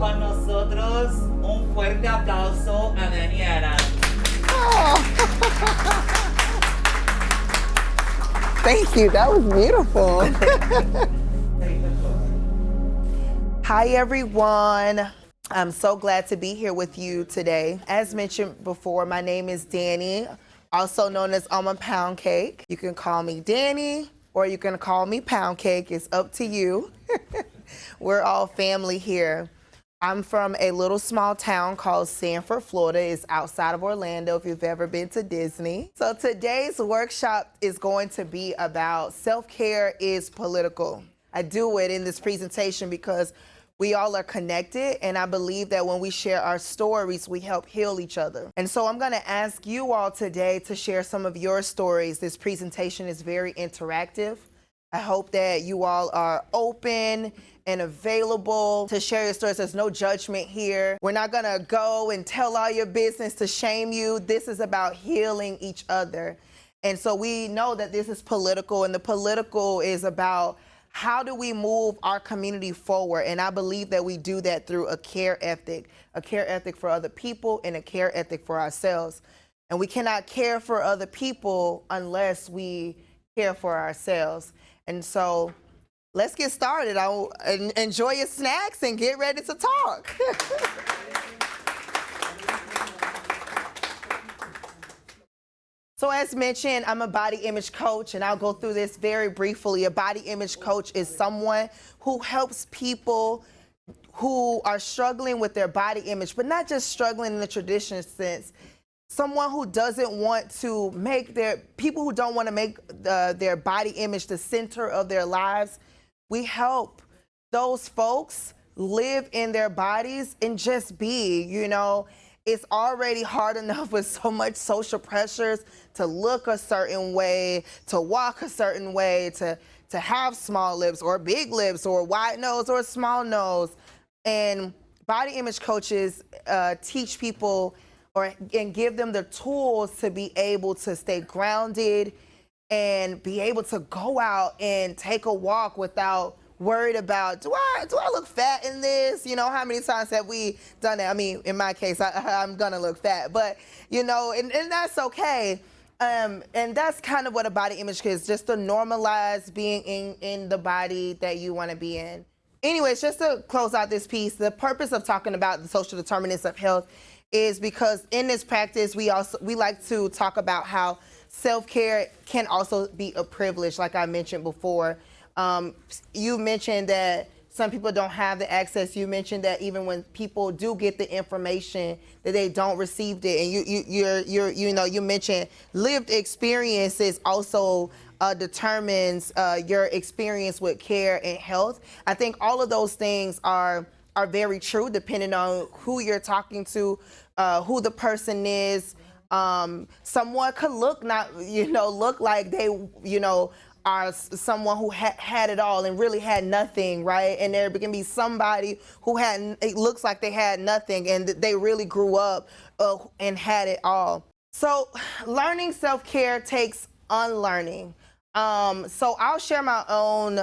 Con nosotros, un fuerte aplauso a Danni. Thank you. That was beautiful. Hi, everyone. I'm so glad to be here with you today. As mentioned before, my name is Danni, also known as Amapoundcake. You can call me Danni or you can call me Poundcake. It's up to you. We're all family here. I'm from a little small town called Sanford, Florida. It's outside of Orlando if you've ever been to Disney. So today's workshop is going to be about self-care is political. I do it in this presentation because we all are connected, and I believe that when we share our stories, we help heal each other. And so I'm gonna ask you all today to share some of your stories. This presentation is very interactive. I hope that you all are open and available to share your stories. There's no judgment here. We're not gonna go and tell all your business to shame you. This is about healing each other. And so we know that this is political, and the political is about how do we move our community forward? And I believe that we do that through a care ethic for other people and a care ethic for ourselves. And we cannot care for other people unless we care for ourselves. And so let's get started. I'll enjoy your snacks and get ready to talk. So as mentioned, I'm a body image coach, and I'll go through this very briefly. A body image coach is someone who helps people who are struggling with their body image, but not just struggling in the traditional sense. Someone who doesn't want to make people who don't want to make their body image the center of their lives. We help those folks live in their bodies and just be, It's already hard enough with so much social pressures to look a certain way, to walk a certain way, to have small lips or big lips or wide nose or small nose. And body image coaches teach people and give them the tools to be able to stay grounded and be able to go out and take a walk without worried about, do I look fat in this? How many times have we done that? I mean, in my case, I'm gonna look fat, but and that's okay. And that's kind of what a body image is, just to normalize being in the body that you wanna be in. Anyways, just to close out this piece, the purpose of talking about the social determinants of health is because in this practice, we like to talk about how self-care can also be a privilege, like I mentioned before. You mentioned that some people don't have the access. You mentioned that even when people do get the information, that they don't receive it. And you mentioned lived experiences also determines your experience with care and health. I think all of those things are very true, depending on who you're talking to, who the person is. Someone could look like they, are someone who had it all and really had nothing, right? And there can be somebody who it looks like they had nothing and they really grew up and had it all. So learning self-care takes unlearning. So I'll share my own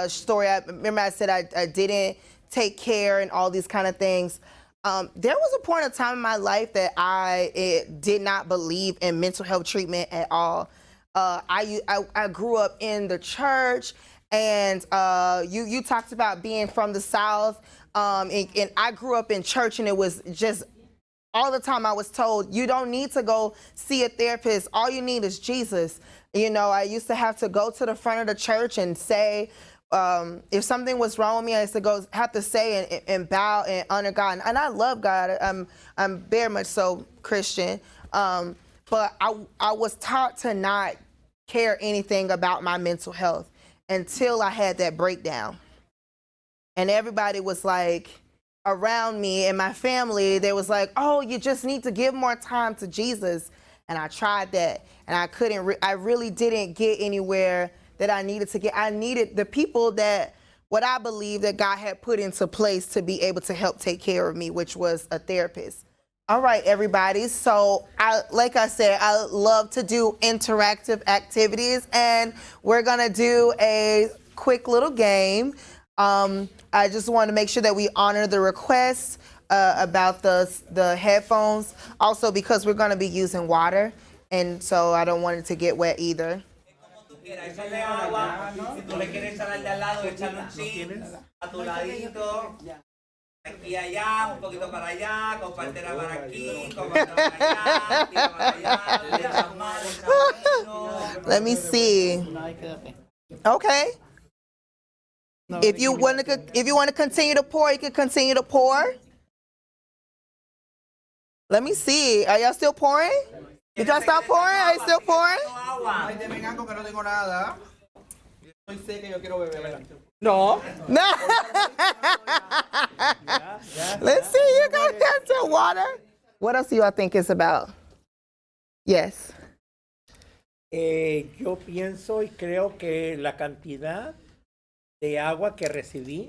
story. Remember I said I didn't take care and all these kind of things. There was a point of time in my life that I did not believe in mental health treatment at all. I grew up in the church, and you talked about being from the South, and I grew up in church, and it was just all the time I was told, you don't need to go see a therapist. All you need is Jesus. I used to have to go to the front of the church and say, if something was wrong with me, I used to have to say and bow and honor God. And I love God. I'm very much so Christian. But I was taught to not care anything about my mental health until I had that breakdown. And everybody was like, around me and my family, they was like, oh, you just need to give more time to Jesus. And I tried that, and I couldn't, I really didn't get anywhere that I needed to get. I needed the people that, what I believe that God had put into place to be able to help take care of me, which was a therapist. All right, everybody. So like I said, I love to do interactive activities, and we're gonna do a quick little game. I just want to make sure that we honor the request about the headphones. Also, because we're going to be using water, and so I don't want it to get wet either. Échale agua, si tú le quieres echar al de al lado, échale un chin a tu ladito, aquí y allá, un poquito para allá, compártela para aquí, compártela para allá, tira para allá, le echas más, le echas menos. Let me see. Okay. If you want to continue to pour, you can continue to pour. Let me see. Are y'all still pouring? Did y'all stop pouring? Are you still pouring? Ay, te vengan con que no tengo nada. Yo sé que yo quiero beber. No. Let's see. You got that to water. What else do y'all think it's about? Yes. Yo pienso y creo que la cantidad de agua que recibí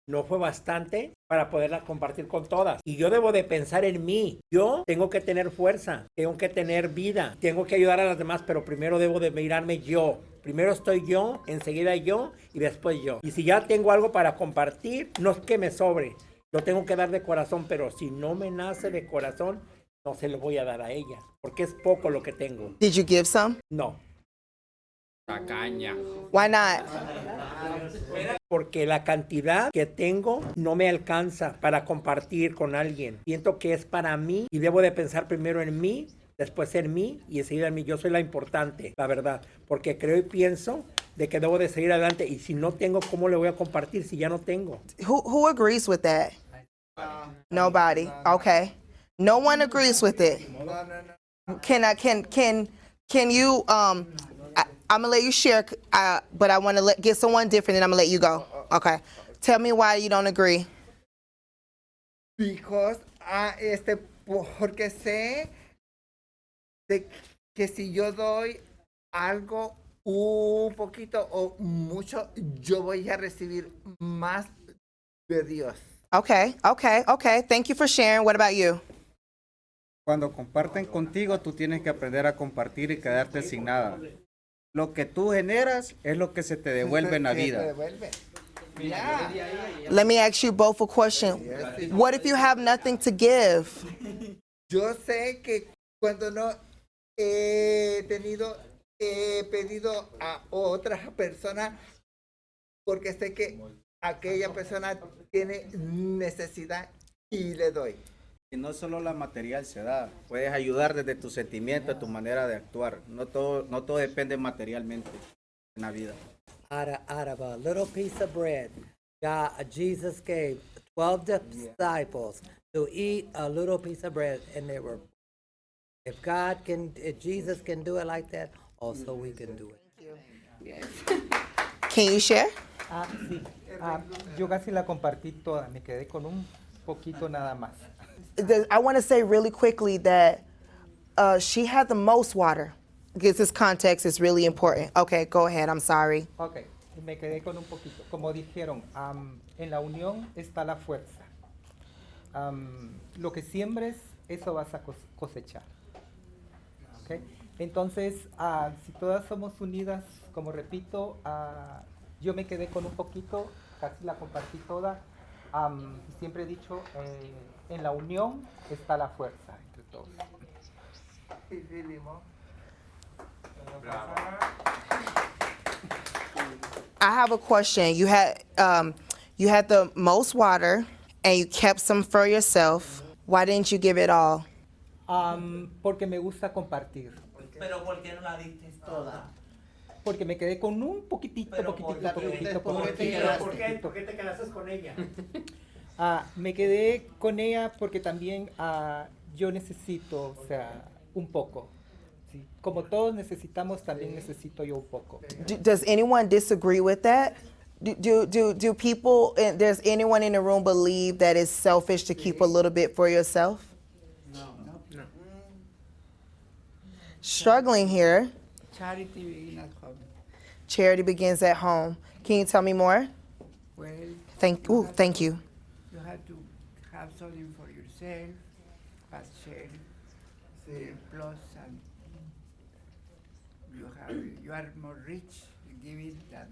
no fue bastante para poderla compartir con todas. Y yo debo de pensar en mí. Yo tengo que tener fuerza, tengo que tener vida, tengo que ayudar a las demás, pero primero debo de mirarme yo. Primero estoy yo, enseguida yo y después yo. Y si ya tengo algo para compartir, no es que me sobre. Lo tengo que dar de corazón, pero si no me nace de corazón, no se lo voy a dar a ella, porque es poco lo que tengo. Did you give some? No. Tacaña. Why not? Porque la cantidad que tengo no me alcanza para compartir con alguien. Siento que es para mí y debo de pensar primero en mí, después en mí y enseguida en mí. Yo soy la importante, la verdad. Porque creo y pienso de que debo de seguir adelante. Y si no tengo, ¿cómo le voy a compartir si ya no tengo? Who agrees with that? Nobody. Okay. No one agrees with it. Can you I'm gonna let you share, but I want to get someone different, and I'm gonna let you go. Okay. Tell me why you don't agree. Because, porque sé de que si yo doy algo un poquito o mucho, yo voy a recibir más de Dios. Okay. Thank you for sharing. What about you? Cuando comparten contigo, tú tienes que aprender a compartir y quedarte sin nada. Lo que tú generas es lo que se te devuelve en la vida. Let me ask you both a question. What if you have nothing to give? Yo sé que cuando no he pedido a otra persona porque sé que aquella persona tiene necesidad y le doy. Y no solo la material se da, puedes ayudar desde tu sentimiento, tu manera de actuar. No todo depende materialmente en la vida. Out of a little piece of bread, Jesus gave 12 disciples to eat a little piece of bread, and they were. If Jesus can do it like that, also we can do it. Can you share? Sí. Yo casi la compartí toda, me quedé con un poquito nada más. I want to say really quickly that she had the most water. Because this context is really important. Okay, go ahead. I'm sorry. Okay, me quedé con un poquito. Como dijeron, en la unión está la fuerza. Lo que siembres, eso vas a cosechar. Okay? Entonces, si todas somos unidas, como repito, yo me quedé con un poquito, casi la compartí toda. Siempre he dicho, en la unión está la fuerza entre todos. I have a question. You had the most water, and you kept some for yourself. Why didn't you give it all? Porque me gusta compartir. Pero ¿por qué no la diste toda? Porque me quedé con un poquitito. ¿Por qué te quedaste con ella? Me quedé con ella porque también yo necesito, o sea, un poco. ¿Sí? Como todos necesitamos, también necesito yo un poco. Does anyone disagree with that? Do people, does anyone in the room believe that it's selfish to keep a little bit for yourself? No. Struggling here. Charity begins at home. Charity begins at home. Can you tell me more? Well, Thank you. you have to have something for yourself, as share, plus, and you are more rich in giving than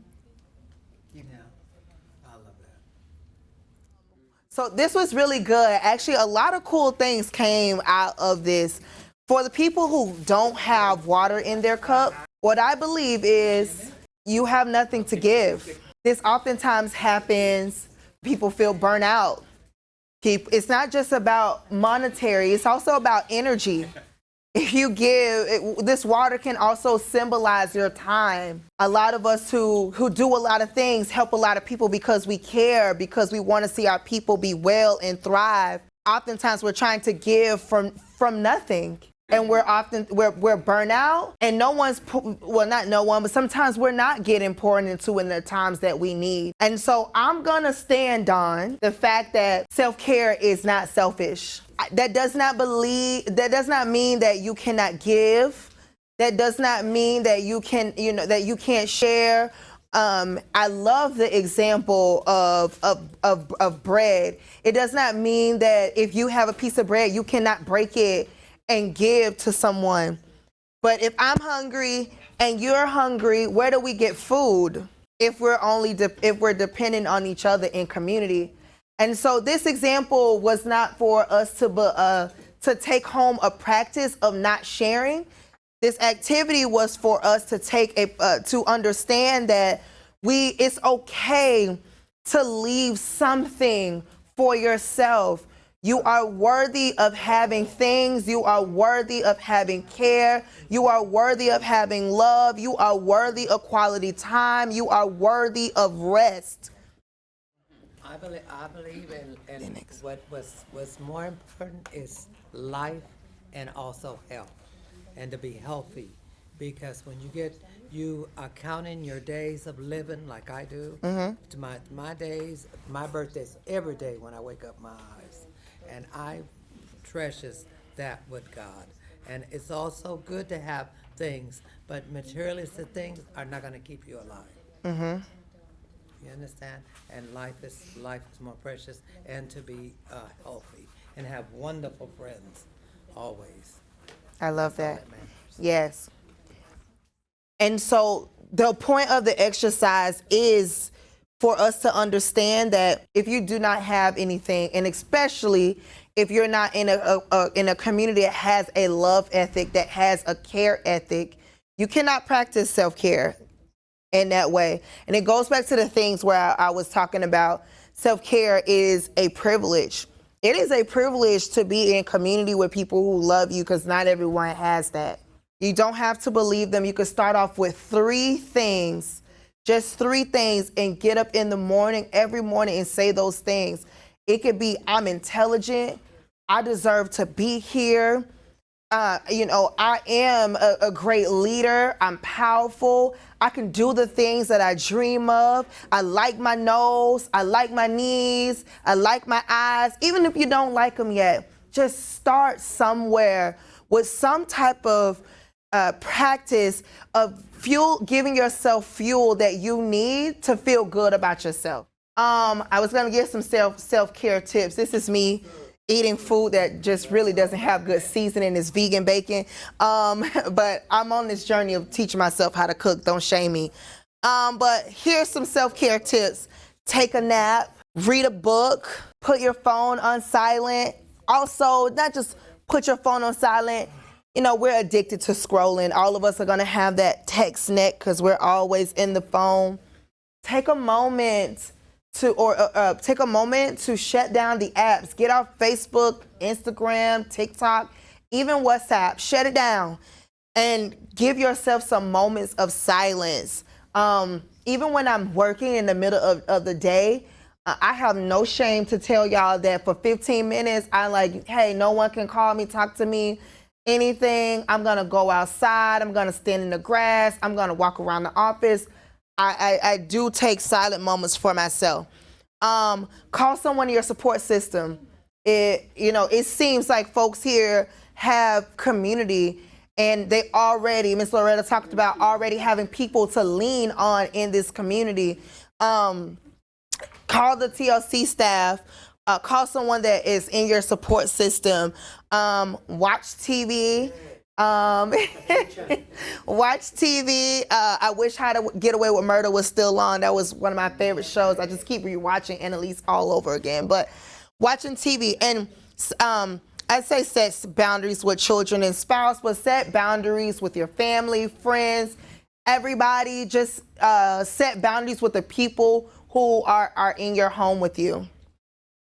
you know. I love that. So this was really good. Actually, a lot of cool things came out of this. For the people who don't have water in their cup, what I believe is you have nothing to give. This oftentimes happens. People feel burnt out. It's not just about monetary, it's also about energy. If you give, this water can also symbolize your time. A lot of us who do a lot of things help a lot of people because we care, because we want to see our people be well and thrive. Oftentimes we're trying to give from nothing. And we're burnt out, and no one's, well, not no one, but sometimes we're not getting poured into in the times that we need. And so I'm gonna stand on the fact that self-care is not selfish. That does not mean that you cannot give. That does not mean that you can't share. I love the example of bread. It does not mean that if you have a piece of bread, you cannot break it and give to someone. But if I'm hungry and you're hungry, where do we get food if we're dependent on each other in community? And so this example was not for us to take home a practice of not sharing. This activity was for us to to understand that it's okay to leave something for yourself. You are worthy of having things. You are worthy of having care. You are worthy of having love. You are worthy of quality time. You are worthy of rest. I believe in what's more important is life and also health, and to be healthy. Because when you are counting your days of living like I do, to my days, my birthday's every day when I wake up my eyes. And I treasures that with God. And it's also good to have things, but materialistic things are not going to keep you alive. You understand? And life is more precious, and to be healthy and have wonderful friends always. I love That's all that. matters. Yes. And so the point of the exercise is for us to understand that if you do not have anything, and especially if you're not in a community that has a love ethic, that has a care ethic, you cannot practice self-care in that way. And it goes back to the things where I was talking about. Self-care is a privilege. It is a privilege to be in community with people who love you, because not everyone has that. You don't have to believe them. You can start off with 3 things. Just 3 things, and get up in the morning, every morning, and say those things. It could be, I'm intelligent. I deserve to be here. I am a great leader. I'm powerful. I can do the things that I dream of. I like my nose. I like my knees. I like my eyes. Even if you don't like them yet, just start somewhere with some type of practice of giving yourself fuel that you need to feel good about yourself. I was gonna give some self-care tips. This is me eating food that just really doesn't have good seasoning. It's vegan bacon. But I'm on this journey of teaching myself how to cook. Don't shame me. But here's some self-care tips. Take a nap, read a book, put your phone on silent. Also, not just put your phone on silent. We're addicted to scrolling. All of us are gonna have that text neck because we're always in the phone. Take a moment to shut down the apps. Get off Facebook, Instagram, TikTok, even WhatsApp. Shut it down and give yourself some moments of silence. Even when I'm working in the middle of the day, I have no shame to tell y'all that for 15 minutes, I'm like, hey, no one can call me, talk to me, anything. I'm gonna go outside. I'm gonna stand in the grass. I'm gonna walk around the office. I do take silent moments for myself. Call someone in your support system. It seems like folks here have community, and they already, Ms. Loretta talked about already having people to lean on in this community. Call the TLC staff. Call someone that is in your support system. Watch TV. Watch TV. I wish How to Get Away with Murder was still on. That was one of my favorite shows. I just keep rewatching Annalise all over again. But watching TV and I say set boundaries with children and spouse, but set boundaries with your family, friends, everybody. Just set boundaries with the people who are in your home with you.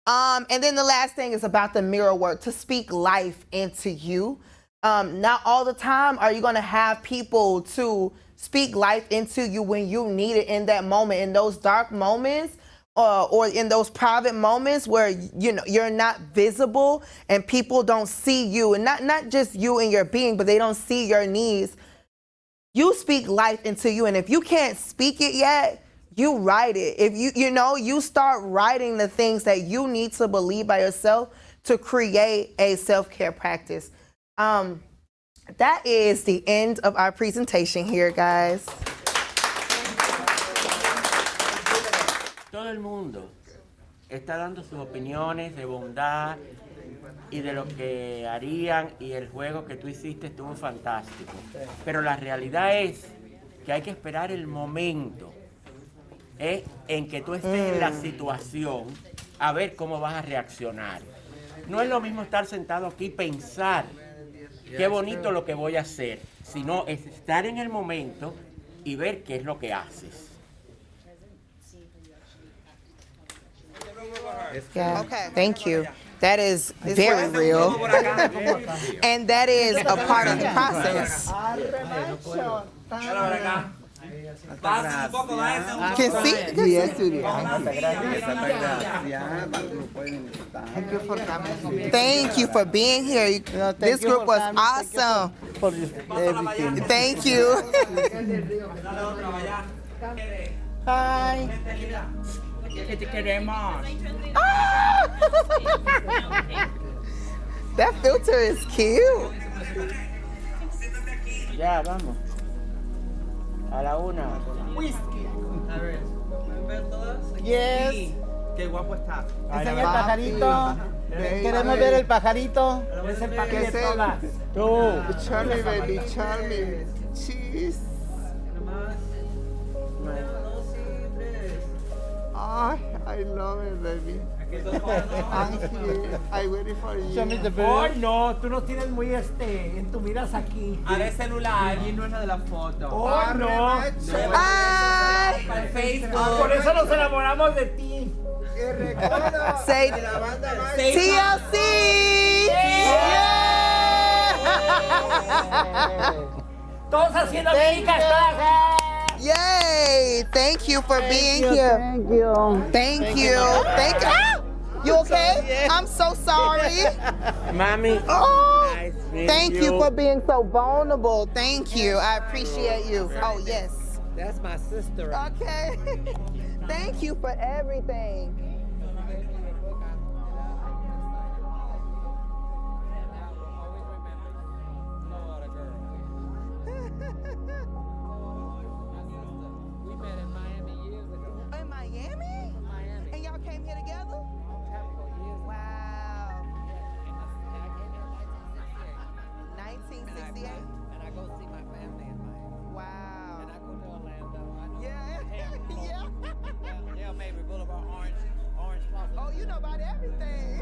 And then the last thing is about the mirror work, to speak life into you. Not all the time are you going to have people to speak life into you when you need it in that moment, in those dark moments, or in those private moments where you're not visible and people don't see you, and not just you and your being, but they don't see your needs. You speak life into you, and if you can't speak it yet, you write it. If you start writing the things that you need to believe by yourself to create a self-care practice. That is the end of our presentation here, guys. Todo el mundo está dando sus opiniones de bondad y de lo que harían, y el juego que tú hiciste estuvo fantástico. Pero la realidad es que hay que esperar el momento en que tú estés en la situación a ver cómo vas a reaccionar. No es lo mismo estar sentado aquí y pensar qué bonito lo que voy a hacer, sino es estar en el momento y ver qué es lo que haces. Yeah. Okay. Thank you. That is very real. And that is a part of the process. Can see? Yes, Julia. Thank you for being here. This group was awesome. Thank you. Hi. That filter is cute. Ya, vamos. A la una. Yes. Qué guapo está. Enseña el pajarito. Queremos ver el pajarito. Es el papi de todas. Tú. Charlie, baby, Charlie. Cheese. I love it, baby. I'm here. I'm waiting for you. Show me the bird. Oh, no, tú nos tienes muy en tu miras aquí. Ahora el celular. Y no es la de la foto. Oh, no. Bye. Para el Facebook. Por eso nos enamoramos de ti. Say TLC. Todos haciendo mímicas. Yay! Thank you for being here. Thank you. Thank you. Thank you. Ah! You okay? I'm so sorry. Mami. Oh, Nice meeting thank you for being so vulnerable. Thank you. I appreciate you. Oh, yes. That's my sister. Okay. Thank you for everything. In Miami? And y'all came here together? Wow. 1968? And I go see my family in Miami. Wow. And I go to Orlando. Yeah. Yeah. Yeah, maybe Boulevard, Orange Blossom. Oh, you know about everything.